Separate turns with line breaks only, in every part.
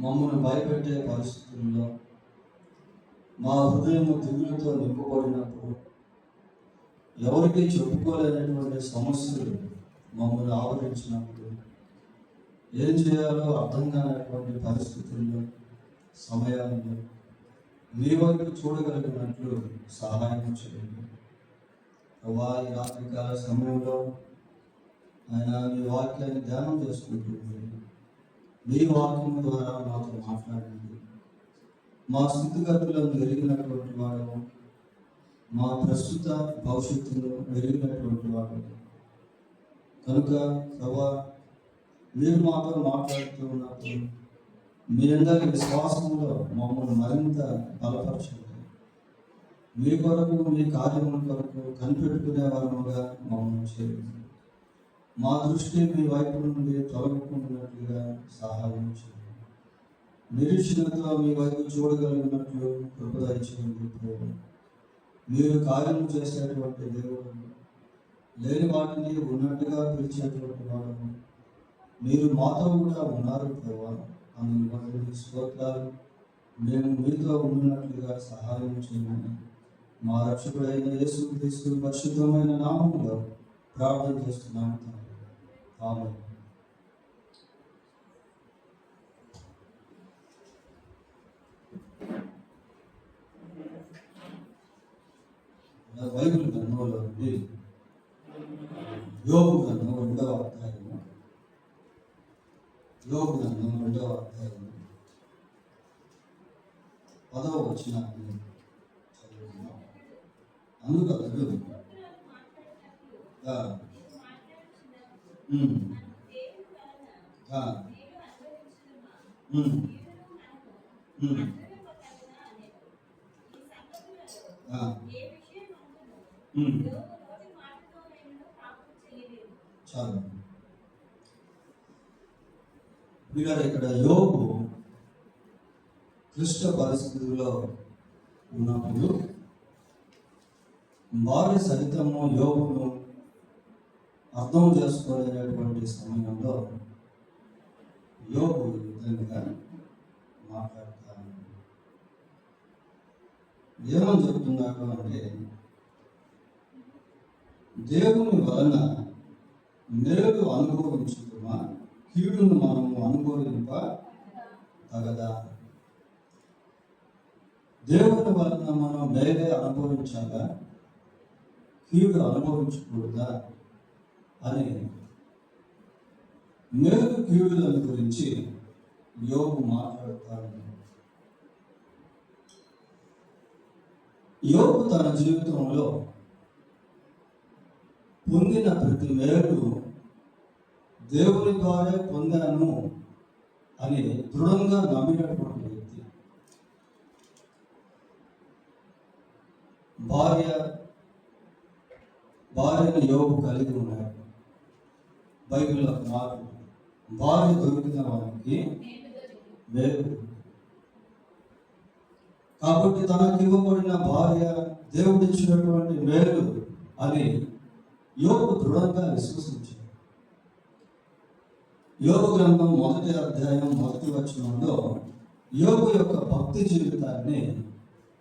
మమ్మల్ని భయపెట్టే పరిస్థితుల్లో మా హృదయం దిగులతో నింపబడినప్పుడు, ఎవరికి చెప్పుకోలేనటువంటి సమస్యలు మమ్మల్ని ఆవరించినప్పుడు, ఏం చేయాలో అర్థం కానటువంటి పరిస్థితుల్లో, సమయాల్లో మీ వైపు చూడగలిగినట్లు సహాయం చేయండి. ప్రభా, ఈ రాత్రికాల సమయంలో ఆయన మీ వాక్యాన్ని ధ్యానం చేసుకుంటుంది. మీ వాక్యం ద్వారా మాతో మాట్లాడండి. మా స్థితిగతులను ఎరిగినటువంటి వాడు, మా ప్రస్తుత భవిష్యత్తును ఎరిగినటువంటి వాడు కనుక ప్రభా, మీరు మాతో మాట్లాడుతూ ఉన్నప్పుడు మీ అందరి విశ్వాసంలో మమ్మల్ని మరింత బలపరచండి. మీ కొరకు, మీ కార్యముల కొరకు కనిపెట్టుకునే వారముగా మమ్మల్ని చేయండి. మా దృష్టి మీ వైపు నుండి తొలగుకున్నట్లుగా సహాయం చేయండి. నిరీక్షణతో మీ వైపు చూడగలిగినట్లు కృపదయ చేయండి. మీరు కార్యం చేసేటువంటి దేవుడు, లేని వాటిని ఉన్నట్టుగా పిలిచేటువంటి వాడు. మీరు మాతో కూడా ఉన్నారు ప్రభా. అందుకు స్తోత్రాలు. మేము మీతో ఉన్నట్లుగా సహాయం చేయమని మా రక్షకుడైన యేసుక్రీస్తు పరిశుద్ధమైన నామములో ప్రార్థన చేస్తున్నాము. ఆమేన్. బైబిల్ గ్రంథంలో నుండి యోబు గ్రంథం 2వ అధ్యాయము, యోబు గ్రంథం 2వ అధ్యాయము 10వ వచనాన్ని చదువుతున్నాం. అందుకు అతడు చాలు. ఇక్కడ యోబు క్లిష్ట పరిస్థితుల్లో ఉన్నప్పుడు భార్య సహితము యోబును అర్థం చేసుకోలేనటువంటి సమయంలో యోబు ఈ విధంగా మాట్లాడతాను. ఏమని చెప్తున్నాడు అంటే, దేవుని వలన మేలు అనుభవించుకుమా, కీడును మనము అనుభవింప తగదా. దేవుని వలన మనం మేలే అనుభవించాలా, కీడు అనుభవించకూడదా అని మేలు కీడుల గురించి యోబు మాట్లాడతాడు. యోబు తన జీవితంలో పొందిన ప్రతి మేలు దేవుని ద్వారా పొందాను అని దృఢంగా నమ్మినటువంటి వ్యక్తి. భార్యను యోబు కలిగి ఉన్నాడు. బైబిల్లో మాట, భార్య దొరికిన వారికి మేలు. కాబట్టి తనకు ఇవ్వబడిన భార్య దేవుడిచ్చినటువంటి మేలు అని యోబు దృఢంగా విశ్వసించాడు. యోబు గ్రంథం 1వ అధ్యాయం 1వ వచనంలో యోబు యొక్క భక్తి జీవితాన్ని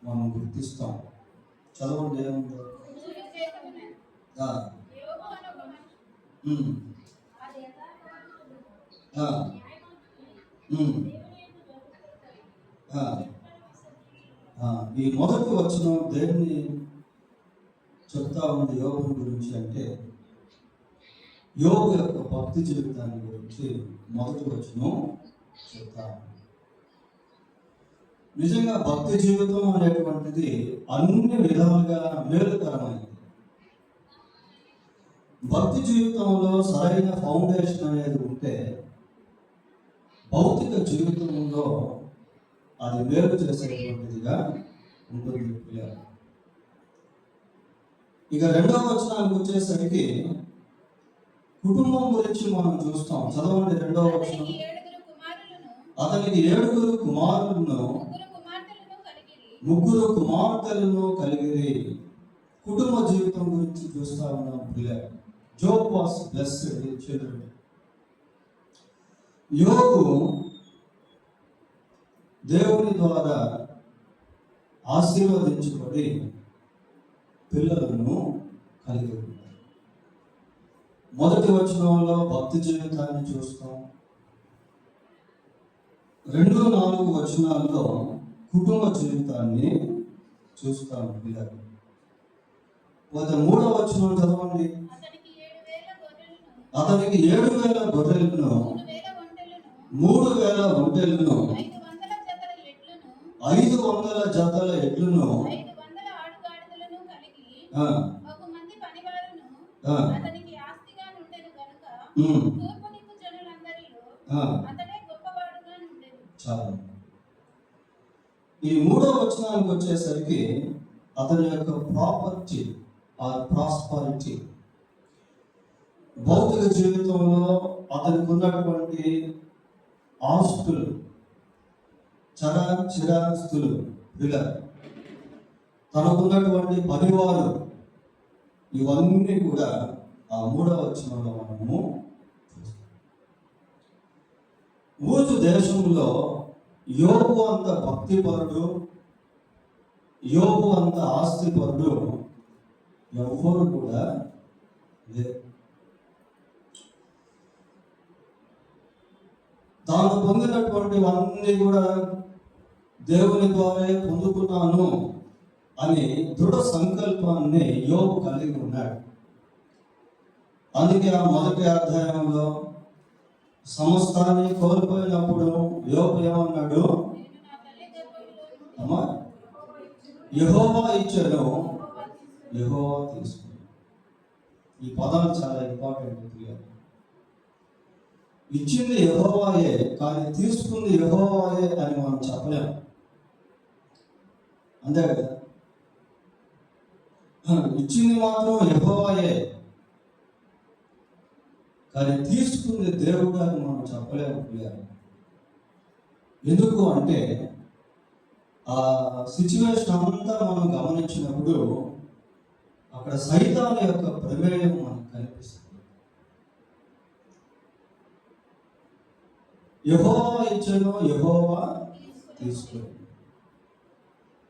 మనం గుర్తిస్తాం. చదవండి ఏముందో. ఈ మొదటి వచనం దేన్ని చెప్తా ఉంది యోబు గురించి అంటే, యోబు యొక్క భక్తి జీవితాన్ని గురించి మొదటి వచనం చెప్తా. నిజంగా భక్తి జీవితం అనేటువంటిది అన్ని విధాలుగా మేలుకరమైనది. భక్తి జీవితంలో సరైన ఫౌండేషన్ అనేది ఉంటే భౌతిక జీవితంలో అది మేలు చేసేటువంటిదిగా ఉంటుంది. ఇక 2వ వచనానికి వచ్చేసరికి కుటుంబం గురించి మనం చూస్తాం. చదవండి 2వ వచనం. అతనికి 7 కుమారులను 3 కుమార్తెలను కలిగిరి. కుటుంబ జీవితం గురించి చూస్తా ఉన్నాం పిల్లలు. Job was blessed with children. యోబు దేవుని ద్వారా ఆశీర్వదించబడి పిల్లలను కలిగి ఉంటారు. మొదటి వచనంలో భక్తి జీవితాన్ని చూస్తాం. 2-4 వచనాల్లో కుటుంబ జీవితాన్ని చూస్తాం పిల్లలు. 3వ వచనం చదవండి. అతనికి 7,000 గొర్రెలను 3,000 ఒంటెలను 500 జతల ఎడ్లను చాలు. ఈ 3వ వచనానికి వచ్చేసరికి అతని యొక్క ప్రాపర్టీ ఆర్ ప్రాస్పరిటీ, భౌతిక జీవితంలో అతనికి ఉన్నటువంటి ఆస్తులు, చిరాస్తులు, తనకున్నటువంటి పరివారు, ఇవన్నీ కూడా ఆ 3వ వచనంలో మనము చూస్తాం. ఊజు దేశంలో యోబు అంత భక్తిపరుడు, యోబు అంత ఆస్తిపరుడు ఎవ్వరు కూడా లేదు. తాను పొందినటువంటివన్నీ కూడా దేవుని ద్వారా పొందుకున్నాను అని దృఢ సంకల్పాన్ని యోబు కలిగి ఉన్నాడు. అందుకే ఆ మొదటి అధ్యాయంలో సమస్తాన్ని కోల్పోయినప్పుడు యోబు ఏమన్నాడు? అమ్మా, యెహోవా ఇచ్చాను, యెహోవా తీసుకున్నాడు. ఈ పదాలు చాలా ఇంపార్టెంట్. ఇచ్చింది యెహోవాయే, కానీ తీసుకుంది యెహోవాయే అని మనం చెప్పలేము. అంతే కదా? ఇచ్చింది మాత్రం యెహోవాయే, కానీ తీసుకుంది దేవుడు అని మనం చెప్పలేము. ఎందుకు అంటే ఆ సిచ్యువేషన్ అంతా మనం గమనించినప్పుడు అక్కడ సైతాను యొక్క ప్రమేయం మనకు కనిపిస్తుంది. యెహోవా ఇచ్చాను, యెహోవా తీసుకుని.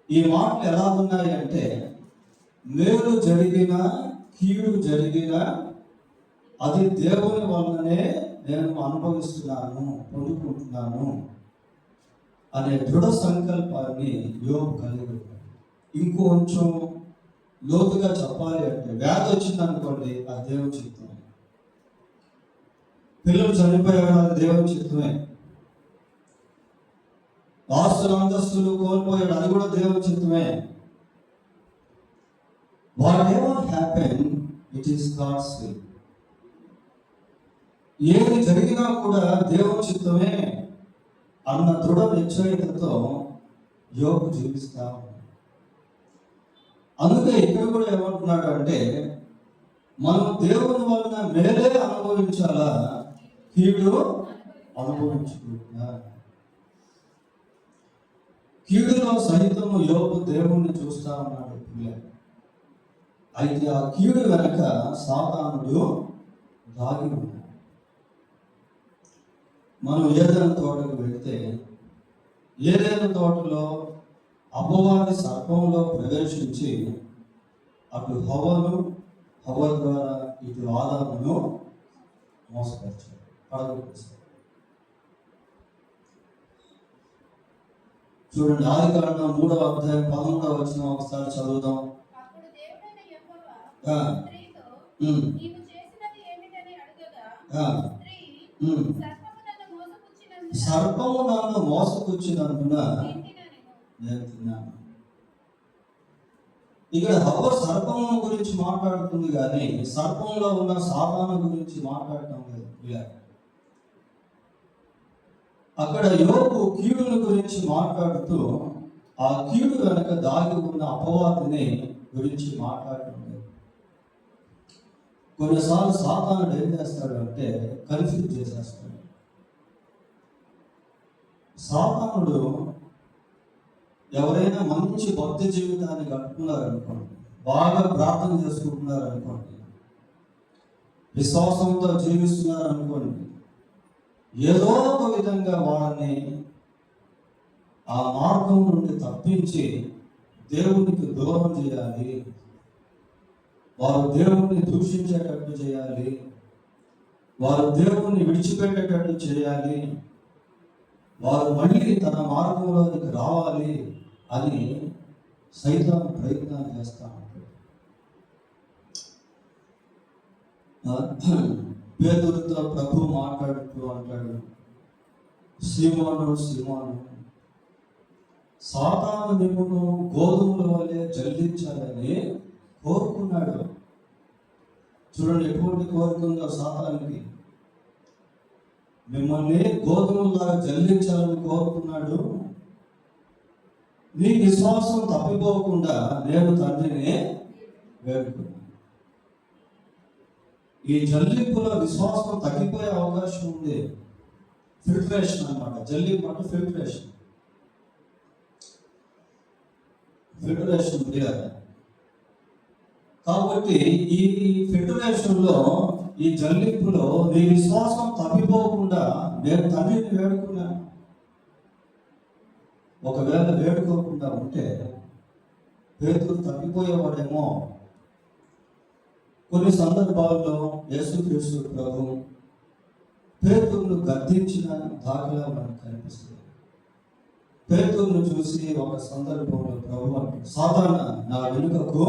ఈ మాటలు ఎలా ఉన్నాయి అంటే, మేలు జరిగినా కీడు జరిగినా అది దేవుని వల్లనే నేను అనుభవిస్తున్నాను, పొందుకుంటున్నాను అనే దృఢ సంకల్పాన్ని యోబు కలిగి ఉన్నాడు. ఇంకొంచెం లోతుగా చెప్పాలి అంటే, వ్యాధి వచ్చింది అనుకోండి, అది దేవుని చిత్తమే. పిల్లలు చనిపోయారు, అది దేవుని చిత్తమే. ఆస్తులు అంతస్తులు కోల్పోయాడు, అది కూడా దేవుని చిత్తమే. Whatever happened, it is God's will. ఏది జరిగినా కూడా దేవుని చిత్తమే అన్న దృఢ నిశ్చయితతో యోబు జీవిస్తా ఉన్నాడు. అందుకే ఇక్కడ కూడా ఏమంటున్నాడు అంటే, మనం దేవుని వలన మేలే అనుభవించాలా, కీడు అనుభవించుకుంటున్నా. కీడులో సహితము యోబు దేవుణ్ణి చూస్తా ఉన్నాడు. అయితే ఆ కీడు వెనక సాతానుడు దాగి ఉన్నాడు. మనం ఏదైనా తోటకు వెళితే, ఏదైనా తోటలో అపవాది సర్పంలో ప్రవేశించి అటు హవ్వను, హవ్వ ద్వారా ఇటు ఆదామును మోసపరిచాడు, పడగొట్టేశాడు. చూడండి, ఆదికాండం 3వ అధ్యాయం 11వ వచనం ఒకసారి చదువుదాం. సర్పము నన్ను మోసపుచ్చినందున నేను తిన్నాను. ఇక్కడ హవ్వ సర్పము గురించి మాట్లాడుతుంది, కానీ సర్పంలో ఉన్న సాతాను గురించి మాట్లాడటం లేదు. అక్కడ యోబు కీడుని గురించి మాట్లాడుతూ ఆ కీడు వెనక దాగి ఉన్న అపవాదిని గురించి మాట్లాడటం లేదు. కొన్నిసార్లు సాతానుడు ఏం చేస్తాడు అంటే కన్ఫ్యూజ్ చేసేస్తాడు. సాతానుడు ఎవరైనా మంచి భక్తి జీవితాన్ని గడుపుతున్నారనుకోండి, బాగా ప్రార్థన చేసుకుంటున్నారనుకోండి, విశ్వాసంతో జీవిస్తున్నారనుకోండి, ఏదో ఒక విధంగా వాళ్ళని ఆ మార్గం నుండి తప్పించి దేవునికి దూరం చేయాలి, వారు దేవుణ్ణి దూషించేటట్టు చేయాలి, వారు దేవుణ్ణి విడిచిపెట్టేటట్టు చేయాలి, వారు మళ్ళీ తన మార్గంలోనికి రావాలి అని సైతాను ప్రయత్నాలు చేస్తా ఉంటాడు. పేతురుతో ప్రభు మాట్లాడుతూ అంటాడు, సీమోను సీమోను, సాతాను నిన్ను గోధుమల వలె జల్లించాలని కోరుకున్నాడు. చూడండి ఎటువంటి కోరిక ఉందో సాతానికి. మిమ్మల్ని గోధుమలాగా జల్లించాలని కోరుకున్నాడు. నీ విశ్వాసం తప్పిపోకుండా నేను తండ్రిని వేడుకున్నాను. ఈ జల్లింపులో విశ్వాసం తగ్గిపోయే అవకాశం ఉంది. ఫిల్టరేషన్ అన్నమాట. జల్లింపు అంటే ఫిల్టరేషన్ క్లియర్. కాబట్టి ఈ ఫిల్టరేషన్లో, ఈ జల్లింపులో నీ విశ్వాసం తప్పిపోకుండా నేను తండ్రిని వేడుకున్నాను. ఒకవేళ వేడుకోకుండా ఉంటే పేతురు తప్పిపోయేవాడేమో. కొన్ని సందర్భాల్లో యేసుక్రీస్తు ప్రభు పేతురును గద్దించిన దాఖలా మనకు కనిపిస్తుంది. పేతురును చూసి ఒక సందర్భంలో ప్రభు అంటే సాధారణ నా వెనుకకు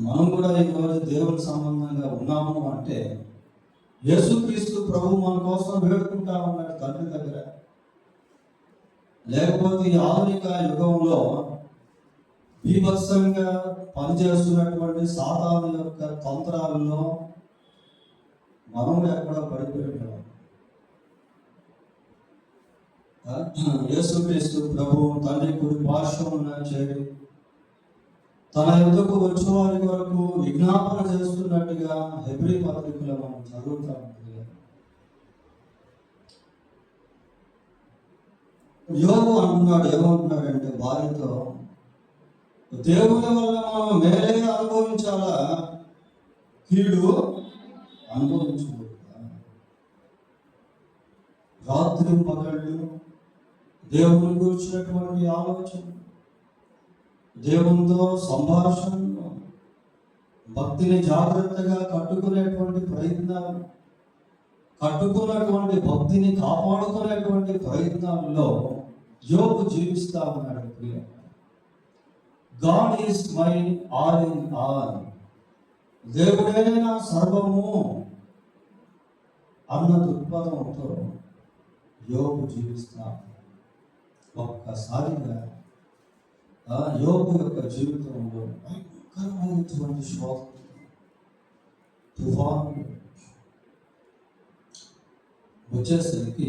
మనం కూడా ఈరోజు దేవుని సంబంధంగా ఉన్నాము అంటే యేసుక్రీస్తు ప్రభు మన కోసం వేడుకుంటా ఉన్నాడు తండ్రి దగ్గర. లేకపోతే ఈ ఆధునిక యుగంలో బీభత్సంగా పనిచేస్తున్నటువంటి సాతాను యొక్క తంత్రాలలో మనం ఎక్కడో పడిపోయాం. యేసుక్రీస్తు ప్రభు తండ్రి కుడి పార్శ్వమున చేరి తన యుద్ధకు వచ్చే వారి వరకు విజ్ఞాపన చేస్తున్నట్టుగా హెబ్రీ పత్రికలో మనం చదువుతాం. యోబు అంటున్నాడు, ఏమంటున్నాడంటే భార్యతో, దేవుని వల్ల మనం మేలే అనుభవించాలా, కీడు అనుభవించకూడదా? రాత్రి పగళ్ళు దేవుని గురించినటువంటి ఆలోచన, దేవునితో సంభాషణ, భక్తిని జాగ్రత్తగా కట్టుకునేటువంటి ప్రయత్నాలు, కట్టుకున్నటువంటి భక్తిని కాపాడుకునేటువంటి ప్రయత్నాల్లో యోబు జీవిస్తా ఉన్నాడు. God is my all in all, దేవుడే నా సర్వము అన్న దృక్పథంతో యోబు జీవిస్తా. ఒక్కసారిగా యోబు యొక్క జీవితంలో భయంకరమైనటువంటి శోధన, తుఫాను వచ్చేసరికి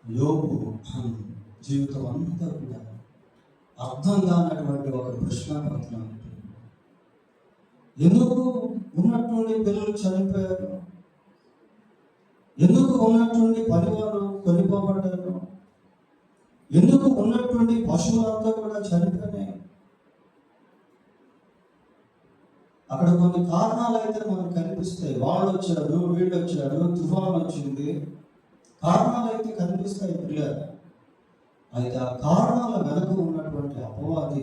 యోబు జీవితం అంతా కూడా అర్థం కానటువంటి ఒక ప్రశ్నాపత్రం. ఎందుకు ఉన్నటువంటి పిల్లలు చనిపోయారు? ఎందుకు ఉన్నటువంటి పనివారు కొనిపోబడ్డారు? ఎందుకు ఉన్నటువంటి పశువులంతా కూడా చనిపోయినాయి? అక్కడ కొన్ని కారణాలు అయితే మనకు కనిపిస్తాయి. వాళ్ళు వచ్చారు, వీళ్ళు వచ్చారు, తుఫాన్ వచ్చింది, కారణాలు అయితే కనిపిస్తాయి పిల్లలు. అయితే ఆ కారణాల వెనక ఉన్నటువంటి అపవాది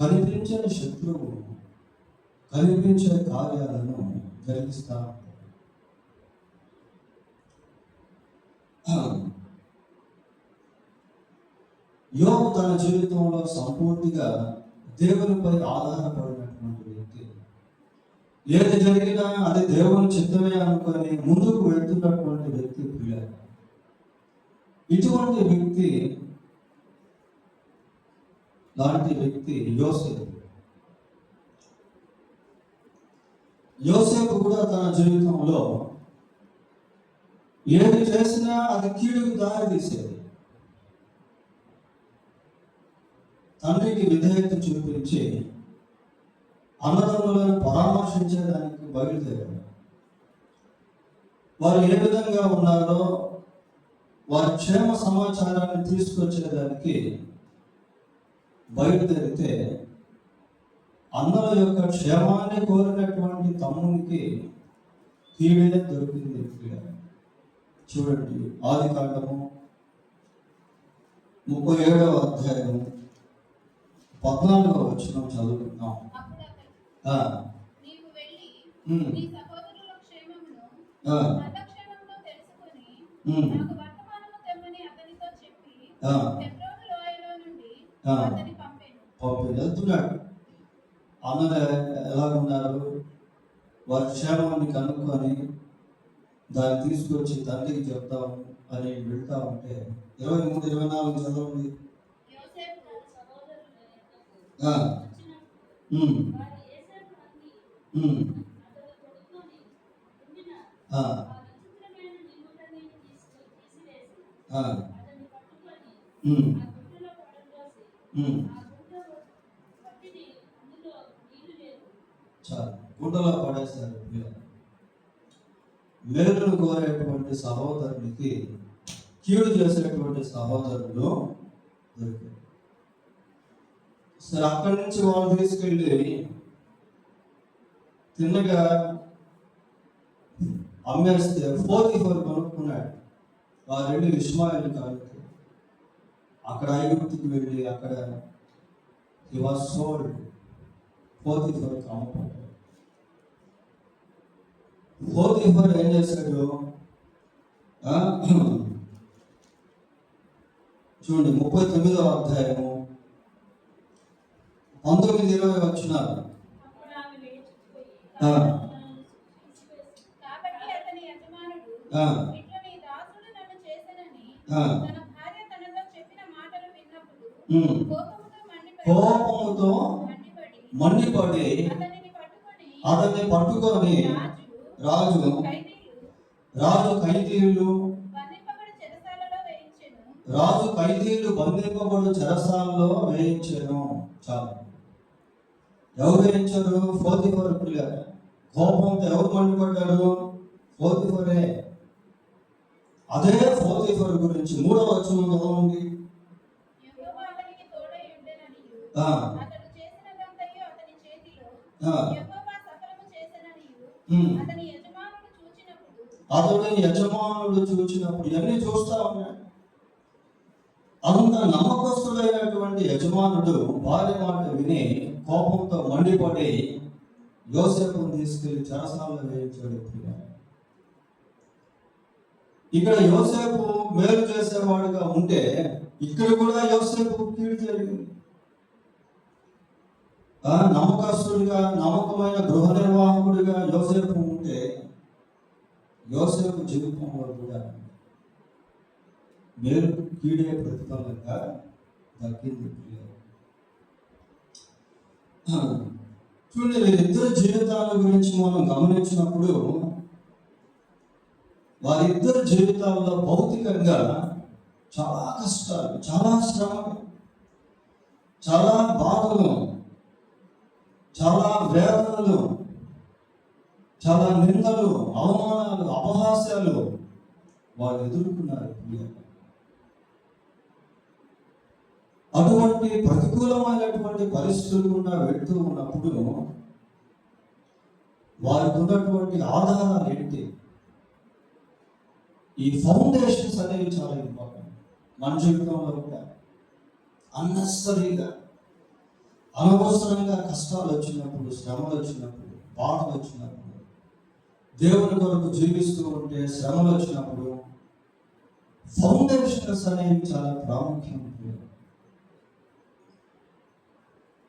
కనిపించని శత్రువు కనిపించే కార్యాలను జరిగిస్తా. యోబు తన జీవితంలో సంపూర్తిగా దేవునిపై ఆధారపడినటువంటి వ్యక్తి. ఏది జరిగినా అది దేవుని చిత్తమే అనుకొని ముందుకు వెళ్తున్నటువంటి వ్యక్తి ప్రియ. ఇటువంటి వ్యక్తి లాంటి వ్యక్తి యోసేపు. యోసేపు కూడా తన జీవితంలో ఏది చేసినా అది కీడుకు దారి తీసేది. తండ్రికి విధేయత చూపించి అన్నదమ్ములను పరామర్శించేదానికి బయలుదేరాడు. వారు ఏ విధంగా ఉన్నారో వారి క్షేమ సమాచారాన్ని తీసుకొచ్చేదానికి బయలుదేరితే అన్నల యొక్క క్షేమాన్ని కోరినటువంటి తమ్మునికి కీడే దొరికింది. చూడండి, ఆదికాండము 37వ అధ్యాయం 14వ వచనం చదువుకుందాం. వెళ్తున్నాడు. అన్నలు ఎలాగున్నారు, వారి క్షేమాన్ని కనుక్కొని దాన్ని తీసుకొచ్చి తండ్రికి చెప్తాము అని వెళ్తా ఉంటే 23-24 చదవండి. చాలు, గుండెలో పడేస్తారు. మేలును కోరేటువంటి సహోదరునికి కీడు చేసేటువంటి సహోదరులు దొరికారు. సరే, అక్కడి నుంచి వాళ్ళు తీసుకెళ్ళి తిన్నగా అమ్మేస్తే పోతీఫరు కొనుక్కున్నాడు. వారు వెళ్ళి ఇష్మాయేలు కాడికి, అక్కడ ఐగుప్తుకి వెళ్ళి అక్కడ హి వాస్ సోల్డ్, పోతీఫరుకి అమ్మపడ్డాడు. పోతీఫరు ఏం చేశాడు చూడండి, 39వ అధ్యాయము 19-20 వచనాలు. కోపముతో మండిపడి అతన్ని పట్టుకొని రాజు ఖైదీలు బంధింపబడు చెరసాలలో వేయించాను. చాలు. ఎవరు వేయించారు? పోతీఫరు పిల్లలు. కోపంతో ఎవరు మండిపడ్డారు? పోతీఫరే. అదే పోతీఫరు గురించి 3వ వచనం చదవండి. అతని యజమానుడు చూచినప్పుడు ఇవన్నీ చూస్తా ఉన్నాడు. అంత నమ్మకస్తుడైనటువంటి యజమానుడు భార్య మాట విని కోపంతో మండిపడి యోసేపును తీసుకెళ్లి చెరసాలలో వేయించాడు. ఇక్కడ యోసేపు మేలు చేసేవాడుగా ఉంటే ఇక్కడ కూడా యోసేపు కీడు జరిగింది. నమ్మకస్తుడిగా, నమ్మకమైన గృహ నిర్వాహకుడిగా యోసేపు ఉంటే యోసేపు జీవితంలో కూడా మేలు కీడే ప్రతిఫలంగా దక్కింది. చూడండి, వీరిద్దరు జీవితాల గురించి మనం గమనించినప్పుడు వారిద్దరు జీవితాల్లో భౌతికంగా చాలా కష్టాలు, చాలా శ్రమలు, చాలా బాధలు, చాలా వేదనలు, చాలా నిందలు, అవమానాలు, అపహాస్యాలు వారు ఎదుర్కొన్నారు. అటువంటి ప్రతికూలమైనటువంటి పరిస్థితులు గుండా వెళ్తూ ఉన్నప్పుడు వారికి ఉన్నటువంటి ఆధారాలు ఏంటి? ఈ ఫౌండేషన్స్ అనేవి చాలా ఇంపార్టెంట్. మన జీవితంలో కూడా అన్నెసరీగా, అనవసరంగా కష్టాలు వచ్చినప్పుడు, శ్రమలు వచ్చినప్పుడు, బాధలు వచ్చినప్పుడు, దేవుని కొరకు జీవిస్తూ ఉంటే శ్రమలు వచ్చినప్పుడు ఫౌండేషన్స్ అనేవి చాలా ప్రాముఖ్యం.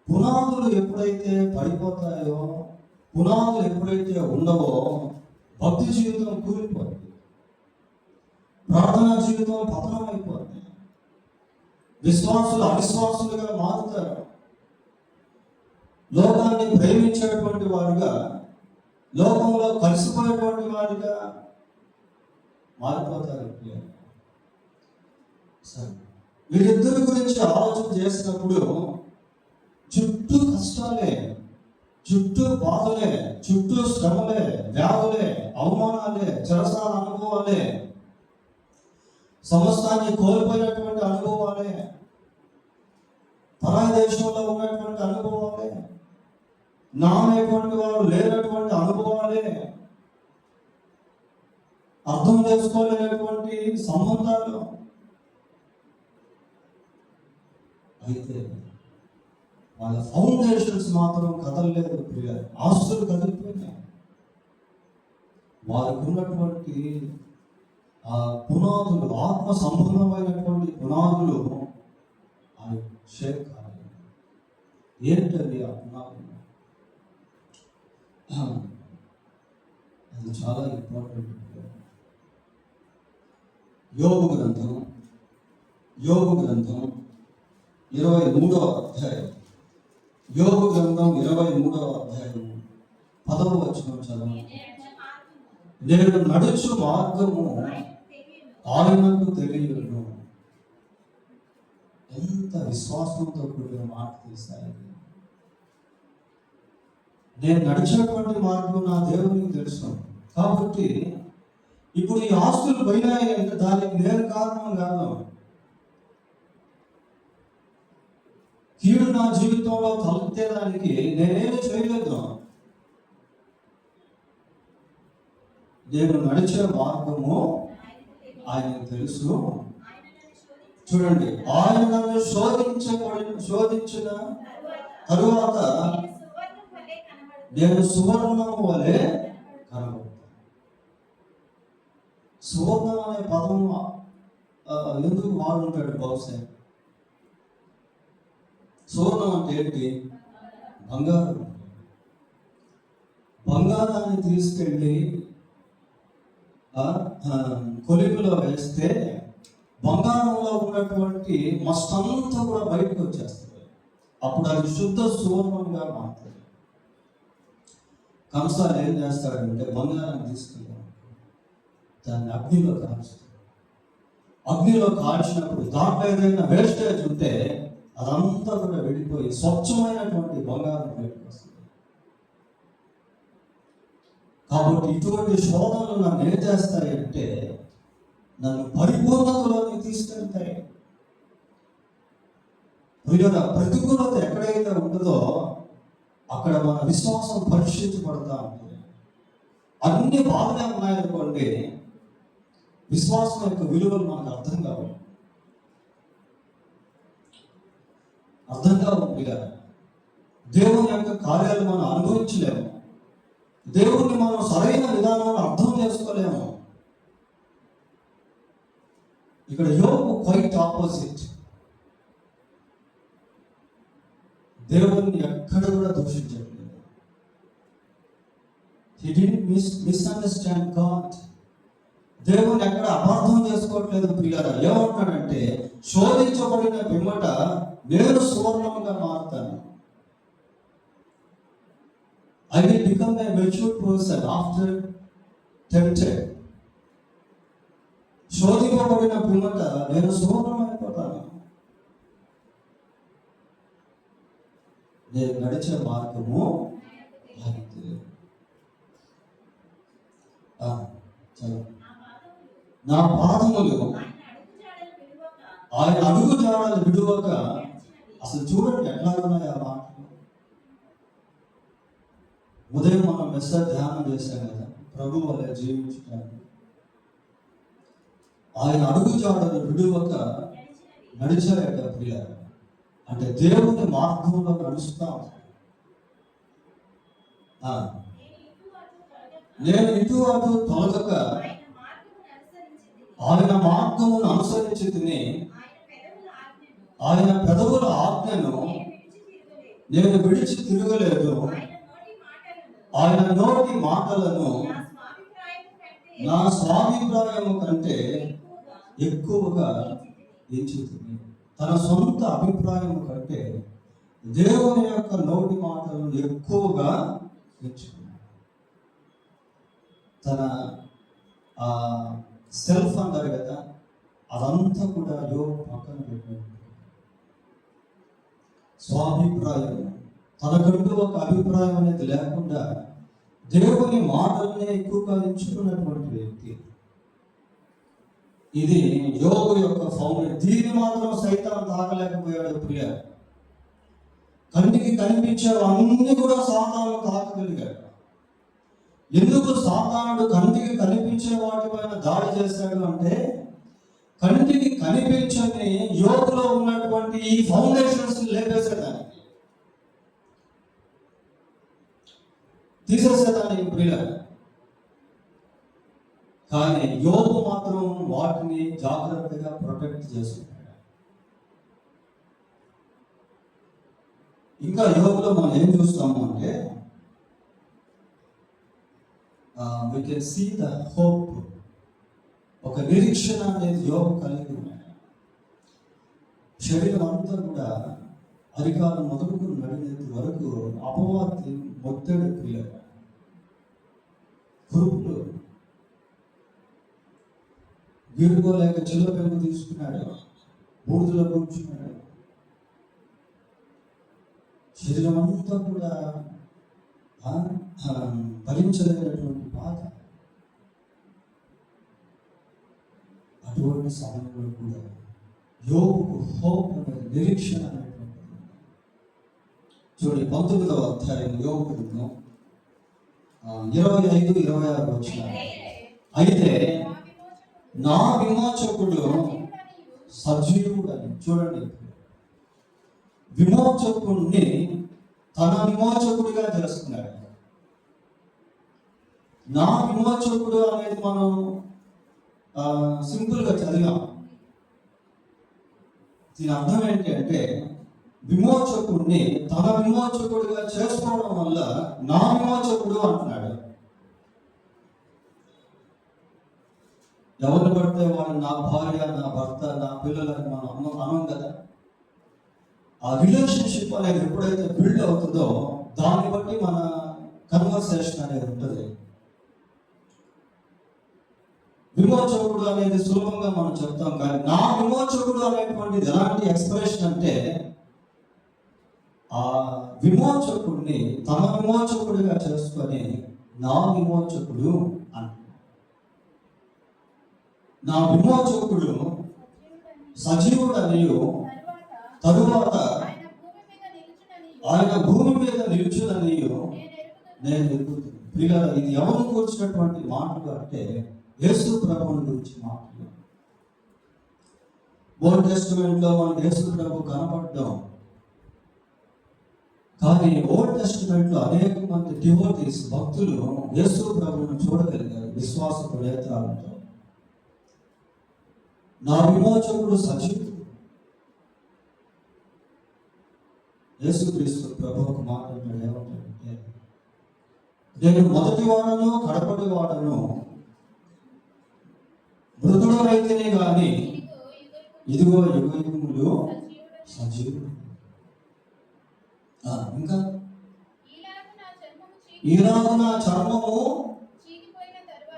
పునాదులు ఎప్పుడైతే పడిపోతాయో, పునాదులు ఎప్పుడైతే ఉండవో భక్తి జీవితం కూలిపోతుంది, ప్రార్థనా జీవితం పతనం అయిపోతుంది, విశ్వాసులు అవిశ్వాసులుగా మారుతారు, లోకాన్ని ప్రేమించేటువంటి వారుగా, లోకంలో కలిసిపోయేటువంటి వారుగా మారిపోతారు. సరే, వీరిద్దరి గురించి ఆలోచన చేసినప్పుడు చుట్టూ కష్టాలే, చుట్టూ బాధలే, చుట్టూ శ్రమలే, వ్యాధులే, అవమానాలే, చెరసాల అనుభవాలే, సమస్తాన్ని కోల్పోయినటువంటి అనుభవాలే, పరాయి దేశంలో ఉన్నటువంటి అనుభవాలే, నానేటువంటి వారు లేనటువంటి అనుభవాలే, అర్థం చేసుకోలేనటువంటి సంబంధాలు. అయితే వాళ్ళ ఫౌండేషన్స్ మాత్రం కదలలేదు ప్రియ. ఆస్తులు కదిలిపోయినాయి. వారికి ఉన్నటువంటి ఆ పునాదులు, ఆత్మ సంబంధమైనటువంటి పునాదులు అవి షేక్ కాలేదు. ఏంటది ఆ పునాదులు? అది చాలా ఇంపార్టెంట్. యోబు గ్రంథం 23వ అధ్యాయం, యోబు గ్రంథం 23వ అధ్యాయం 10వ వచనం చదవండి. నేను నడుచు మార్గము ఆయనకు తెలియను. ఎంత విశ్వాసంతో కూడిన మాట తీస్తాయి. నేను నడిచేటువంటి మార్గం నా దేవునికి తెలుసు. కాబట్టి ఇప్పుడు ఈ ఆస్తులు పోయినాయి అంటే దానికి నేను కారణం కాదు. కీడు నా జీవితంలో తలెత్తేదానికి నేనేమి చేయలేదు. నేను నడిచే మార్గము ఆయనకు తెలుసు. చూడండి, ఆయన నన్ను శోధించిన తరువాత నేను సువర్ణం వలె కనబడతాను. సువర్ణం అనే పదం ఎందుకు వాడుంటాడు బహుశా? సువర్ణం అంటే ఏంటి? బంగారం. బంగారాన్ని తీసుకెళ్ళి కొలిమిలో వేస్తే బంగారంలో ఉన్నటువంటి మస్తంతా కూడా బయటకు వచ్చేస్తుంది. అప్పుడు అది శుద్ధ సువర్ణంగా మారుతుంది. కంసాలు ఏం చేస్తాడంటే బంగారాన్ని తీసుకెళ్ళి దాన్ని అగ్నిలో కాల్చుతాడు. అగ్నిలో కాల్చినప్పుడు దాంట్లో ఏదైనా వేస్టేజ్ ఉంటే అదంతా కూడా వెళ్ళిపోయి స్వచ్ఛమైనటువంటి బంగారం బయటకు వస్తుంది. కాబట్టి ఇటువంటి శోధనలు నన్ను ఏం చేస్తాయంటే నన్ను పరిపూర్ణతలోకి తీసుకెళ్తాయి. ప్రతికూలత ఎక్కడైతే ఉంటుందో అక్కడ మన విశ్వాసం పరీక్షించబడతా ఉంటుంది. అన్ని బాగానే ఉన్నాయనుకోండి, విశ్వాసం యొక్క విలువలు మనకు అర్థం కావాలి. కదా. దేవుని యొక్క కార్యాలు మనం అనుభవించలేము. దేవుణ్ణి మనం సరైన విధానంలో అర్థం చేసుకోలేము. ఇక్కడ యోబు క్వైట్ ఆపోజిట్. దేవుణ్ణి ఎక్కడ కూడా దూషించట్లేదు. He didn't misunderstand God. దేవుని ఎక్కడ అపార్థం చేసుకోవట్లేదు ప్రియులారా. ఏమంటాడంటే శోధించబడిన పిమ్మట నేను సువర్ణంగా మారుతాను. I will become a mature person after tempted. శోధింపబడిన పిమ్మట నేను సువర్ణం అయిపోతాను. నేను నడిచే మార్గము నా పాదములు ఆయన అడుగు జాడలు విడువక. అసలు చూడండి ఎట్లా ఉన్నాయి ఆ మాటలు. ఉదయం మనం మెసేజ్ ధ్యానం చేశాం కదా, ప్రభు వల్ల జీవించడానికి. ఆయన అడుగు జాడలు విడువక నడిచారట ప్రియ. అంటే దేవుని మార్గంలో నడుస్తాం. నేను ఇటు అటు తొలగక ఆయన మార్గమును అనుసరించి తిని ఆయన పెదవుల ఆజ్ఞను నేను విడిచి తిరగలేదు. ఆయన నోటి మాటలను నా స్వాభిప్రాయము కంటే ఎక్కువగా ఎంచుతుంది. తన సొంత అభిప్రాయం కంటే దేవుని యొక్క నోటి మాటలను ఎక్కువగా ఎంచుకున్నాడు. తన సెల్ఫ్ అంటారు కదా, అదంతా కూడా యోబు పక్కన పెట్టాడు. స్వాభిప్రాయం, తనకంటూ ఒక అభిప్రాయం అనేది లేకుండా దేవుని మాటల్ని ఎక్కువగా ఎంచుకున్నటువంటి వ్యక్తి. ఇది యోబు యొక్క ఫౌండేషన్. దీన్ని మాత్రం సైతాను తాకలేకపోయాడు ప్రియ. కంటికి కనిపించేవి అన్ని కూడా సాతాను తాకగలిగాడు. ఎందుకు సాతానుడు కంటికి కనిపించే వాటిపైన దాడి చేశాడు అంటే, కంటికి కనిపించని యోగులో ఉన్నటువంటి ఈ ఫౌండేషన్స్ లేపేసేదానికి, తీసేసేదానికి ప్రియులారా. కానీ యోగు మాత్రం వాటిని జాగ్రత్తగా ప్రొటెక్ట్ చేసుకుంటాడు. ఇంకా యోగులో మనం ఏం చూస్తాము అంటే, we can see the hope, ఒక నిరీక్షణ అనేది యోగు కలిగి ఉన్నాడు. శరీరం అంతా కూడా అరికాలు మొదలుకుని నడినేది వరకు అపవాది మొత్తడి పిల్లలు, కురుపులు, వీడుకోలేక చిల్ల పెరుగు తీసుకున్నాడు, బూడిదలో కూర్చున్నాడు. శరీరం అంతా కూడా భరించలేనటువంటి బాధ. అటువంటి సమయంలో కూడా యోగుకు హోప్ అనేది, నిరీక్షణ అనేటువంటిది. చూడండి 19వ అధ్యాయం యోగు గ్రంథం 25-26 వచనాలు. అయితే నా విమోచకుడు సజీవుడని. చూడండి, విమోచకుడిని తన విమోచకుడిగా చేస్తున్నాడు. నా విమోచకుడు అనేది మనం సింపుల్గా చదివాం. దీని అర్థం ఏంటి అంటే, విమోచకుడిని తన విమోచకుడిగా చేసుకోవడం వల్ల నా విమోచకుడు అంటున్నాడు. ఎవరిని పడితే వాడు నా భార్య, నా భర్త, నా పిల్లలని మనం అనం కదా. ఆ రిలేషన్షిప్ అనేది ఎప్పుడైతే బిల్డ్ అవుతుందో దాన్ని బట్టి మన కన్వర్సేషన్ అనేది ఉంటుంది. విమోచకుడు అనేది సులభంగా మనం చెప్తాం, కానీ నా విమోచకుడు అనేటువంటిది ఎలాంటి ఎక్స్ప్రెషన్ అంటే, ఆ విమోచకుడిని తన విమోచకుడిగా చేసుకొని నా విమోచకుడు అంట. నా విమోచకుడు సజీవుడనియు తరువాత ఆయన భూమి మీద నిలుచుననియు నేను ఎరుగుతున్నాను. పిల్లలు, ఇది ఎవరు కూర్చున్నటువంటి మాటలు అంటే యేసు ప్రభువుని గురించి మాటలు. ఓల్డ్ టెస్టిమెంట్ లో మనకు యేసు ప్రభు కనపడ్డాం, కానీ ఓల్డ్ టెస్టిమెంట్ లో అనేక మంది డివోటీస్, భక్తులు యేసు ప్రభువును చూడగలిగారు విశ్వాసపు నేత్రాలతో. నా విమోచకుడు సజీవుడు. యేసుక్రీస్తు ప్రభు ఒక మాట అంటాడు, ఏమంటాడంటే, నేను మొదటి వాడను కడపటి వాడను, మృదుడనైతేనే గాని ఇదిగో యుగయుగములు సజీవుడు. ఇంకా ఈనాడు నా చర్మము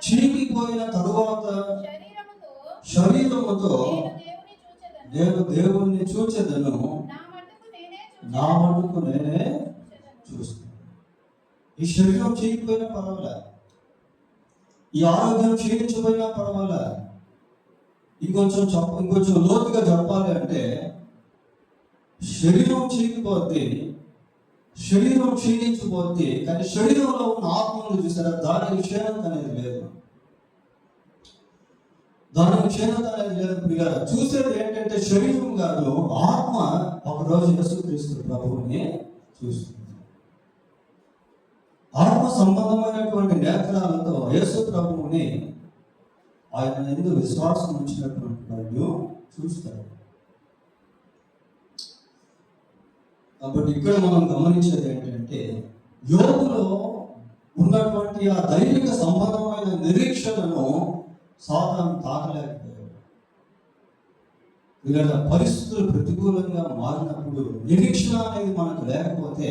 చీకిపోయిన తరువాత శరీరముతో నేను దేవుణ్ణి చూచెదను, నా మటుకు నేనే చూస్తాను. ఈ శరీరం చీకిపోయినా పర్వాలే, ఈ ఆరోగ్యం క్షీణించిపోయినా పర్వాలే. ఇంకొంచెం లోతుగా చెప్పాలి అంటే, శరీరం చీకిపోద్ది, శరీరం క్షీణించిపోద్ది, కానీ శరీరంలో ఉన్న ఆత్మను చూసారా, దానికి క్షీణత అనేది లేదు. దానికి క్షీణత అనేది లేదు. పిల్లలు చూసేది ఏంటంటే శరీరం కాదు, ఆత్మ ఒకరోజు యేసుక్రీస్తు ప్రభువుని చూస్తుంది. ఆత్మ సంబంధమైనటువంటి నేత్రాలతో యేసు ప్రభువుని, ఆయన ఎందుకు విశ్వాసం ఉంచినటువంటి వాళ్ళు చూస్తారు. కాబట్టి ఇక్కడ మనం గమనించేది ఏంటంటే, యోగులో ఉన్నటువంటి ఆ దైవిక సంబంధమైన నిరీక్షణను సాతాను తాకలేకపోయాడు. ఇలా పరిస్థితులు ప్రతికూలంగా మారినప్పుడు నిరీక్షణ అనేది మనకు లేకపోతే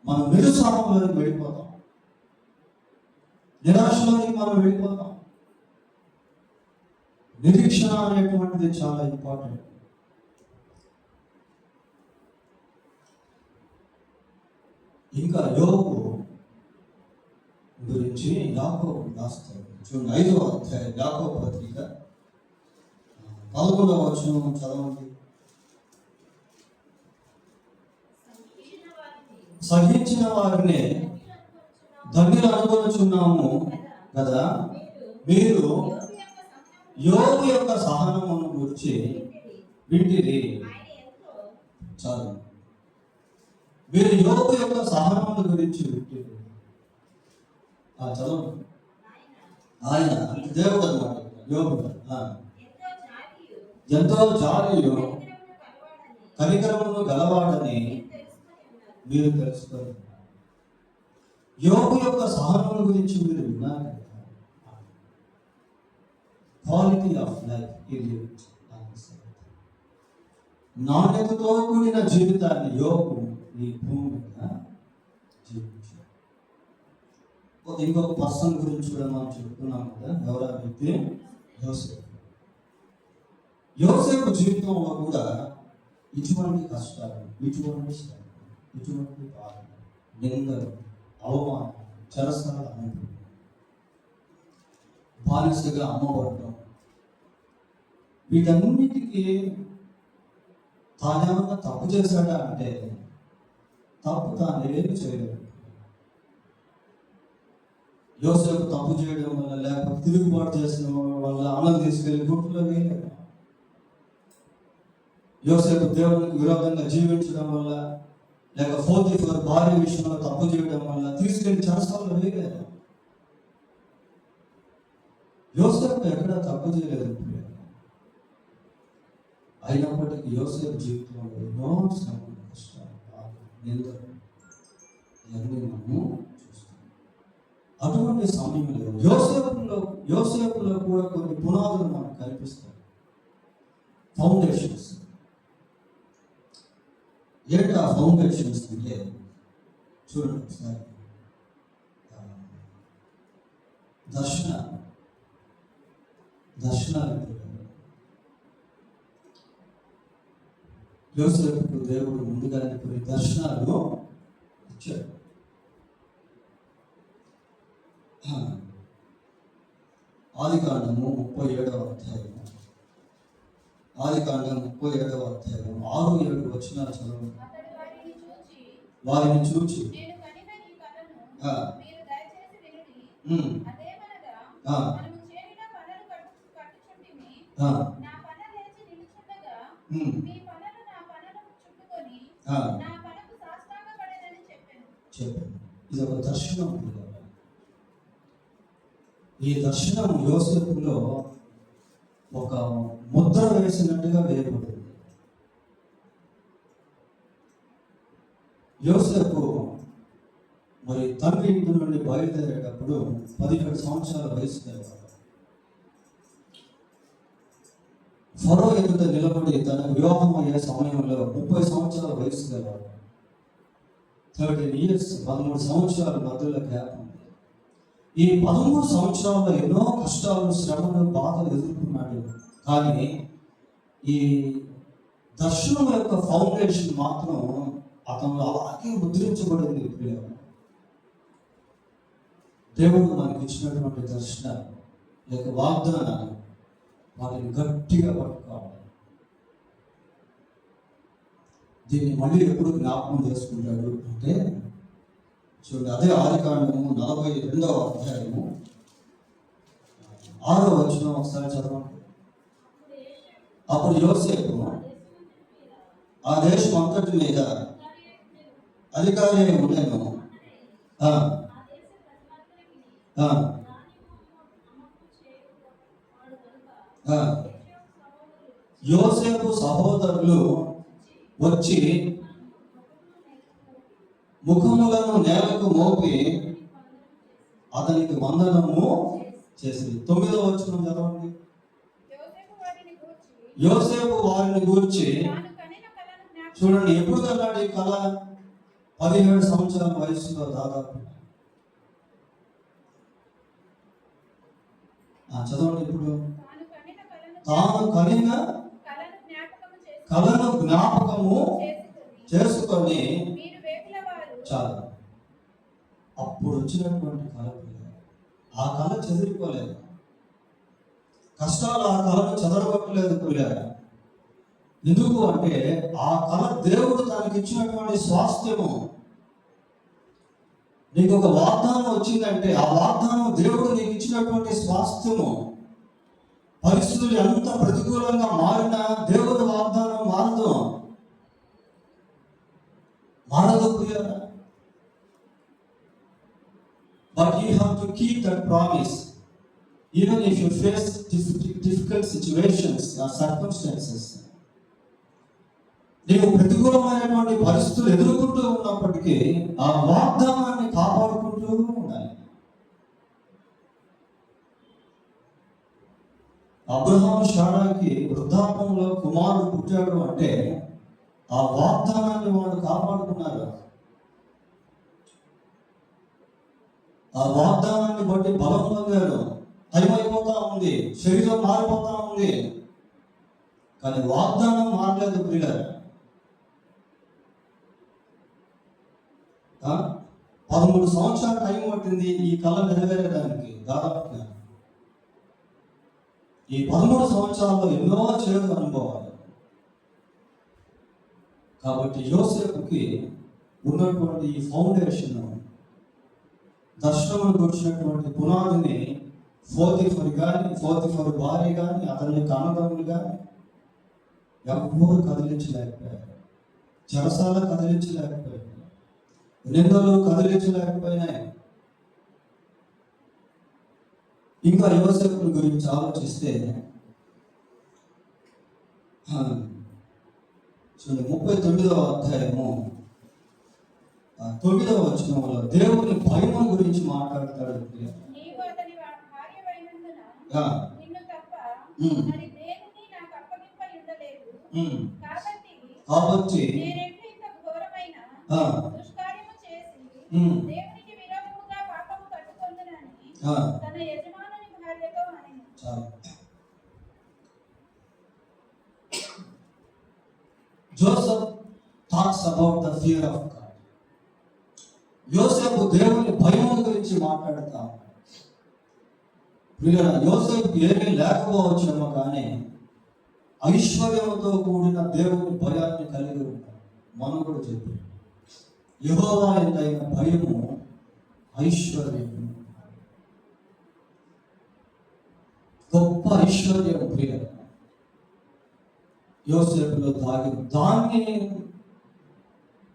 మనం నిరుత్సాహంలోకి వెళ్ళిపోతాం, నిరాశలోకి మనం వెళ్ళిపోతాం. నిరీక్షణ అనేటువంటిది చాలా ఇంపార్టెంట్. ఇంకా యోగు గురించి యాకోబు రాస్తాడు. చూడండి 5వ అధ్యాయం యాకోబు పత్రిక 11వ వచనం చదవండి. సహించిన వారిని ధన్యులు అనుకొనుచున్నాము కదా. మీరు యోబు యొక్క సహనమును గురించి వింటిరి. చాలు. మీరు యోబు యొక్క సహనమును గురించి వింటిరి. చదువు. ఆయన దేవుడు అన్నమాట. యోబు ఎంతో జాలియు కనికరమును గలవాడని మీరు తెలుసుకోండి. యోబు యొక్క సహనముల గురించి మీరు విన్నారు. క్వాలిటీ ఆఫ్ లైఫ్, నాణ్యతతో కూడిన జీవితాన్ని యోబు ఈ భూమి మీద జీవించాడు. ఇంకొక పర్సన్ గురించి కూడా మనం చెప్తున్నాం కదా. ఎవరా వ్యక్తి? యోసేపు. యోసేపు జీవితంలో కూడా ఇటువంటి కష్టాలు, ఇటువంటి శ్రమ, ఇటువంటి బాధ, నిందలు, అవమానం, చెరసాల అనుభవం, బానిసగా అమ్మబడటం, వీటన్నిటికీ తానేమన్నా తప్పు చేశాడా అంటే తప్పు తానేమి చేయలేదు. యోసేపు తప్పు చేయడం వల్ల, లేకపోతే తిరుగుబాటు చేసిన వల్ల అమలు తీసుకెళ్లి గుట్టులో వేయలేదు. యోసేపు దేవునికి విరోధంగా జీవించడం వల్ల, లేక పోతీఫర్ భార్య విషయంలో తప్పు చేయడం వల్ల తీసుకెళ్లి చెరసాలలో వేయలేదు. యోసేపు ఎక్కడ తప్పు చేయలేదు. అయినప్పటికీ యోసేపు జీవితంలో ఎన్నో శ్రమలు, కష్టాలు, నిందలు ఇవన్నీ మనము చూస్తాం. అటువంటి సమయంలో యోసేపులో కూడా కొన్ని పునాదులు మనకు కనిపిస్తాయి. ఫౌండేషన్స్. ఏంటి ఆ ఫౌండేషన్స్ అంటే చూడండి ఒకసారి. దర్శనాలు యోసేపుకు దేవుడు ముందుగానే కొన్ని దర్శనాలు ఇచ్చాడు. ఆదికాండము 37వ అధ్యాయం, 6-7 వచనాలు చదవండి. వారిని చూచి చెప్పాను. ఇది ఒక దర్శనం. ఈ దర్శనం యోసేపులో ఒక ముద్ర వేసినట్టుగా వేయబడింది. యోసేపు మరి తండ్రి ఇంటి నుండి బయలుదేరేటప్పుడు 17 సంవత్సరాల వయసు గలవాడు. ఫరో ఎదుట నిలబడి తన వివాహం అయ్యే సమయంలో 30 సంవత్సరాల వయసు గలవాడు. 13 years, 13 సంవత్సరాల మధ్యలో గ్యాప్ ఉంది. ఈ 13 సంవత్సరాల్లో ఎన్నో కష్టాలు, శ్రమలు, బాధలు ఎదుర్కొన్నాడు. కానీ ఈ దర్శనం యొక్క ఫౌండేషన్ మాత్రం అతను అలాగే ముద్రించబడింది. దేవుడు మనకి ఇచ్చినటువంటి దర్శనాలు లేక వాగ్దానాలు, వాటిని గట్టిగా పట్టుకోవాలి. దీన్ని మళ్ళీ ఎప్పుడు జ్ఞాపకం చేసుకుంటాడు అంటే చూడండి, అదే ఆదికాండము 42వ అధ్యాయము 6వ వచనం ఒకసారి చదవండి. అప్పుడు యోసేపు ఆ దేశం అంతటి మీద అధికారి అయి ఉండెను. యోసేపు సహోదరులు వచ్చి ముఖములను నేలకు మోపి అతనికి వందనము చేసింది. 9వ వచనం చదవండి. యోసేపు వారిని గూర్చి చూడండి, ఎప్పుడు కన్నాడు ఈ కళ? 17 సంవత్సరాల వయసులో దాదాపు. చదవండి. ఇప్పుడు తాను కనిన కళను జ్ఞాపకము చేసుకొని చాలు. అప్పుడు వచ్చినటువంటి కళ, ఆ కళ చెదిరిపోలేదు. కష్టాలు ఆ కళను చెదరగొట్టలేదు పిల్లలు. ఎందుకు అంటే ఆ కళ దేవుడు తనకి ఇచ్చినటువంటి స్వాస్థ్యము. నీకు ఒక వాగ్దానం వచ్చిందంటే ఆ వాగ్దానం దేవుడు నీకు ఇచ్చినటువంటి స్వాస్థ్యము. పరిస్థితులు ఎంత ప్రతికూలంగా మారినా దేవుడి వాగ్దానం మారదు ప్రియులారా. But you have to keep that promise even if you face difficult situations or circumstances. నీవు ప్రతికూలమైనటువంటి పరిస్థితులు ఎదుర్కొంటూ ఉన్నప్పటికీ ఆ వాగ్దానాన్ని కాపాడుకుంటూ ఉండాలి. అబ్రహాము షారాకి వృద్ధాప్యంలో కుమారుడు పుట్టాడు అంటే ఆ వాగ్దానాన్ని వాడు కాపాడుకున్నారు. ఆ వాగ్దానాన్ని బట్టి బలం పొందాడు. టైం అయిపోతా ఉంది, శరీరం మారిపోతా ఉంది, కానీ వాగ్దానం మారలేదు ప్రియులారా. 13 సంవత్సరాల టైం పట్టింది ఈ కళ నెరవేరడానికి. దాదాపుగా ఈ 13 సంవత్సరాల్లో ఎన్నో చేదు అనుభవాలు. కాబట్టి యోసేపుకి ఉన్నటువంటి ఈ ఫౌండేషన్, దర్శనం కూర్చున్నటువంటి పునాదిని పోతీఫరు భార్య కానీ అతని యొక్క అన్నదమ్ములు కానీ ఎవరు కదిలించలేకపోయారు. చెరసాల కదిలించలేకపోయారు, నిందలు కదిలించలేకపోయినాయి. ఇంకా యోసేపు గురించి ఆలోచిస్తే 39వ అధ్యాయము 9వ వచనంలో దేవుని భయం గురించి మాట్లాడతాడు. కాబట్టి Joseph talks about the fear of God. యోసేపు దేవుని భయం గురించి మాట్లాడతా. యోసేపు ఏమీ లేకపోవచ్చేమో కానీ ఐశ్వర్యంతో కూడిన దేవుని భయాన్ని కలిగి ఉంటాడు. మనం కూడా చెప్పాడు, యెహోవా యందైన భయము ఐశ్వర్యం, గొప్ప ఐశ్వర్యం ప్రియ యోసేపులో దాగి, దాన్ని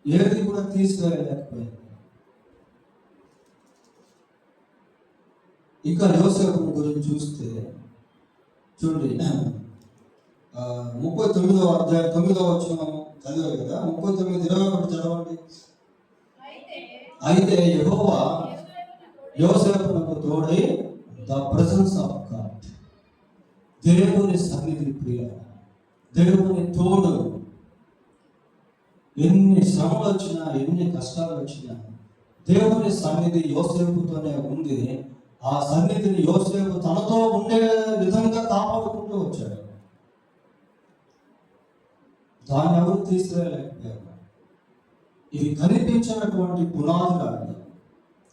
ఏది కూడా తీసుకెళ్ళలేకపోయింది. ఇంకా యోసేపు గురించి చూస్తే చూడండి, 39వ అధ్యాయం 9వ వచనం చదివారు కదా, 39:21 చదవండి. అయితే యెహోవా యోసేపునకు తోడై, ద ప్రెసెన్స్ ఆఫ్ గాడ్, దేవుని సన్నిధి ప్రియ, దేవుని తోడు. ఎన్ని శ్రమలు వచ్చినా, ఎన్ని కష్టాలు వచ్చినా దేవుని సన్నిధి యోసేపుతోనే ఉంది. ఆ సన్నిధిని యోసేపు తనతో ఉండే విధంగా కాపాడుకుంటూ వచ్చాడు. దాన్ని ఎవరు తీసుకురాలేకపోయారు. ఇవి కనిపించినటువంటి పునాదులు.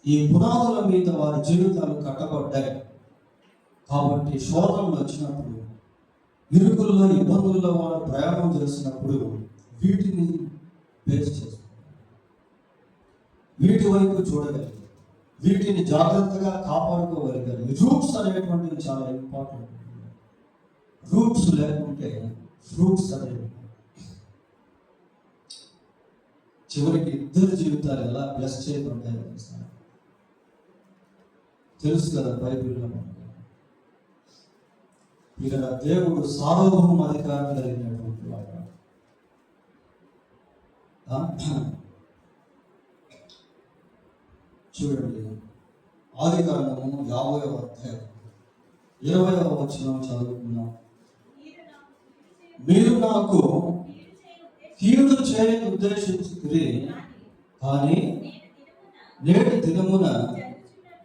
ఈ పునాదుల మీద వారి జీవితాలు కట్టబడ్డాయి. కాబట్టి శోధనలు వచ్చినప్పుడు, ఇరుకుల్లో, ఇబ్బందుల్లో వారు ప్రయాణం చేసినప్పుడు వీటిని బేస్ చేస్తారు. వీటి వైపు చూడగలిగారు, వీటిని జాగ్రత్తగా కాపాడుకోగలిగారు. రూట్స్ అనేటువంటివి చాలా ఇంపార్టెంట్. రూట్స్ లేకుంటే ఫ్రూట్స్ అనేవి. చివరికి ఇద్దరు జీవితాలు ఎలా బ్లెస్ చేయబడ్డాయో తెలుసు కదా బైబిల్లో. ఇక్కడ దేవుడు సార్వభౌమ అధికారం కలిగినటువంటి వాడు. చూడండి, ఆదికాండము 50వ అధ్యాయం 20వ వచనం చదువుకున్నాం. మీరు నాకు కీడు చేయని ఉద్దేశించి, కానీ నేటి దినమున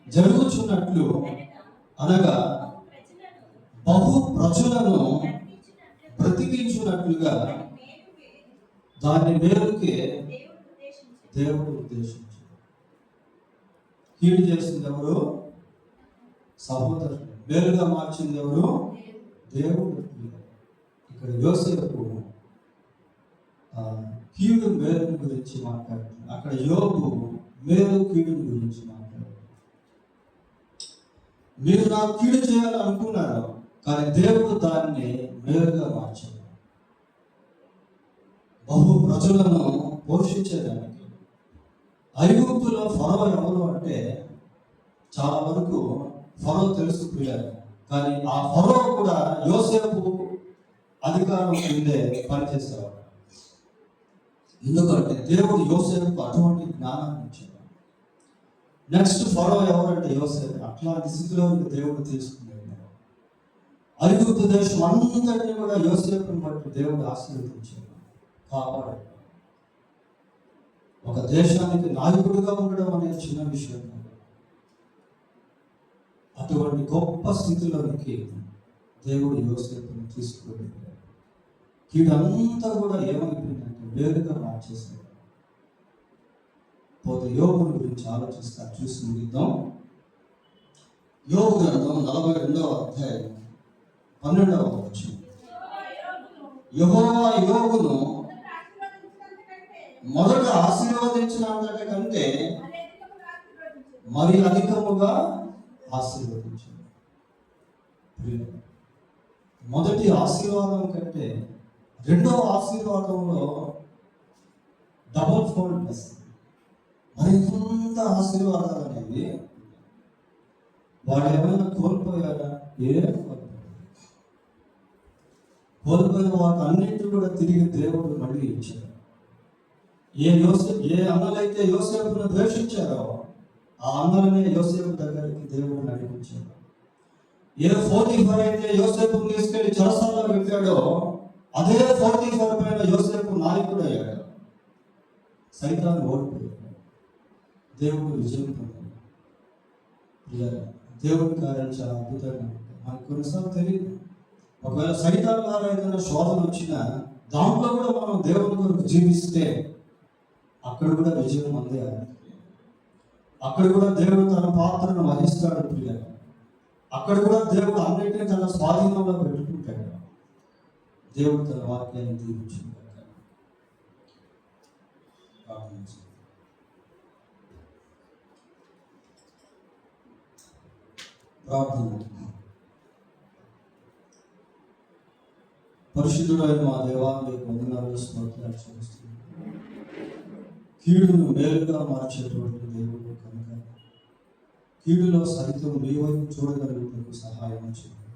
జరుగుచున్నట్లు, అనగా బహు ప్రజలను బ్రతికించున్నట్లుగా దాని మేలుకే దేవుడు ఉద్దేశించాడు. కీడు చేసింది ఎవరు? సహోదరుడు. మేలుగా మార్చింది ఎవరు? దేవుడు. ఇక్కడ యోసేపు కీడు మేలు గురించి మాట్లాడుతుంది. అక్కడ యోబు మేలు కీడుని గురించి మాట్లాడారు. మీరు నాకు కీడు చేయాలనుకున్నారు, కానీ దేవుడు దాన్ని మేలుగా మార్చాడు. బహు ప్రజలను పోషించేదానికి. ఐగుప్తులో ఫరో ఎవరు అంటే చాలా వరకు ఫరో తెలుసు పిల్లలు, కానీ ఆ ఫరో కూడా యోసేపు అధికారం కిందే పనిచేసేవాడు. ఎందుకంటే దేవుడు యోసేపుకు అటువంటి జ్ఞానాన్ని ఇచ్చాడు. నెక్స్ట్ ఫరో ఎవరంటే యోసేపు. అట్లాంటి స్థితిలో దేవుడు తీసుకున్నాడు. ఐగుప్తు దేశం అంతటిని కూడా యోసేపుని బట్టి దేవుడు ఆశీర్వదించాడు, కాపాడాడు. ఒక దేశానికి నాయకుడిగా ఉండడం అనేది చిన్న విషయం కాదు. అటువంటి గొప్ప స్థితిలోనికి దేవుడు యోసేపుని తీసుకుని కీడంతా కూడా ఏమైపోయిందంటే వేరుగా మార్చేశాడు. పోతే యోగుని గురించి ఆలోచిస్తా చూసి ముగిద్దాం. యోగు గ్రంథం 42వ అధ్యాయం 12వ వచనం. యెహోవా యోగును మొదట ఆశీర్వదించినంత కంటే మరి అధికముగా ఆశీర్వదించాడు. మొదటి ఆశీర్వాదం కంటే రెండవ ఆశీర్వాదంలో డబుల్ ఫోల్డ్ బ్లెస్సింగ్. మరింత ఆశీర్వాదాలు అనేవి వాడు ఏమైనా కోల్పోయాడా? కోల్పోయిన వాటి అన్నింటినీ కూడా తిరిగి దేవుడు మళ్ళీ ఇచ్చాడు. ఏ అన్నలైతే యోసేపును ద్వేషించారో ఆ అన్నలనే యోసేపు దగ్గరికి దేవుడు నడిపించాడు. ఏ 44 అయితే యోసేపును తీసుకెళ్లి చెరసాలలో పెట్టాడో అదే 44 పైన యోసేపు నాయకుడు అయ్యాడు. సైతాను ఓడిపోయాడు, దేవుడు విజయం పొందాడు. దేవుడి కార్యం చాలా అద్భుతంగా ఉంటుంది. మనకు కొన్నిసార్లు తెలియదు. ఒకవేళ సైతాన్ ద్వారా ఏదైనా శోధన వచ్చినా దాంట్లో కూడా మనం దేవుడి కొరకు జీవిస్తే అక్కడ కూడా విజయం అందే. అక్కడ కూడా దేవుడు తన పాత్రను వహిస్తాడు పిల్లలు. అక్కడ కూడా దేవుడు అన్నింటినీ తన స్వాధీనంలో పెట్టుకుంటాడు. దేవుడు తన వాక్యాన్ని దీవించుకుంటాడు. ప్రార్థన. పరిశుద్ధుడైన మా దేవాలయ వందనాలు, స్తోత్రాలు చెల్లిస్తున్నాను. కీడును మేలుగా మార్చేటువంటి దేవుడు కనుక కీడులో సైతం మీ వైపు చూడగలుగుటకు సహాయం చేయండి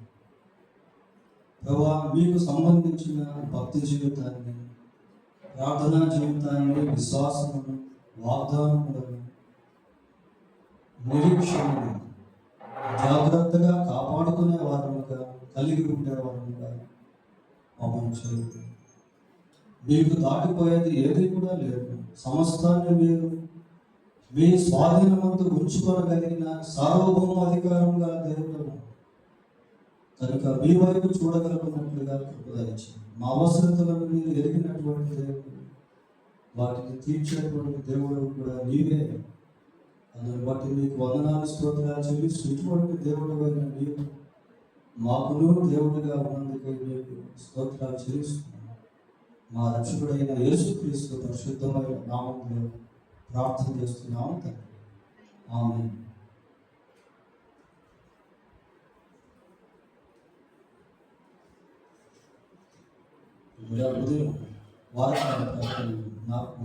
ప్రభువా. మీకు సంబంధించిన భక్తి జీవితాన్ని, ప్రార్థనా జీవితాన్ని, విశ్వాసమును, వాగ్దానములను, నిరీక్షణను జాగ్రత్తగా కాపాడుకునే వారముగా, కలిగి ఉండేవారముగా మమ్మల్ని చేయండి. మీకు దాటిపోయేది ఏది కూడా లేదు. సమస్తాన్ని మీరు మీ స్వాధీనమంతా ఉంచుకోగలిగిన సార్వభౌమాధికారంగా దేవుడు కనుక మీ వైపు చూడగలుగుతున్నట్లుగా కృపదయించండి. మా అవసరతలను మీరు ఎరిగినటువంటి దేవుడు, వాటిని తీర్చేటువంటి దేవుడు కూడా నీవే. అందుని బట్టి మీకు వందనాలు, స్తోత్రాలు చెల్లిస్తూ ఇటువంటి దేవుడు అయిన నీవు మాకును దేవుడిగా ఉన్నందుకై మీకు స్తోత్రాలు చెల్లిస్తున్నాను. మా రక్షకుడైన యేసుక్రీస్తు పరిశుద్ధమైన నామములో ప్రార్థన చేస్తున్నాము తండ్రి. ఆమేన్. ఉదయం వార్తా నాకు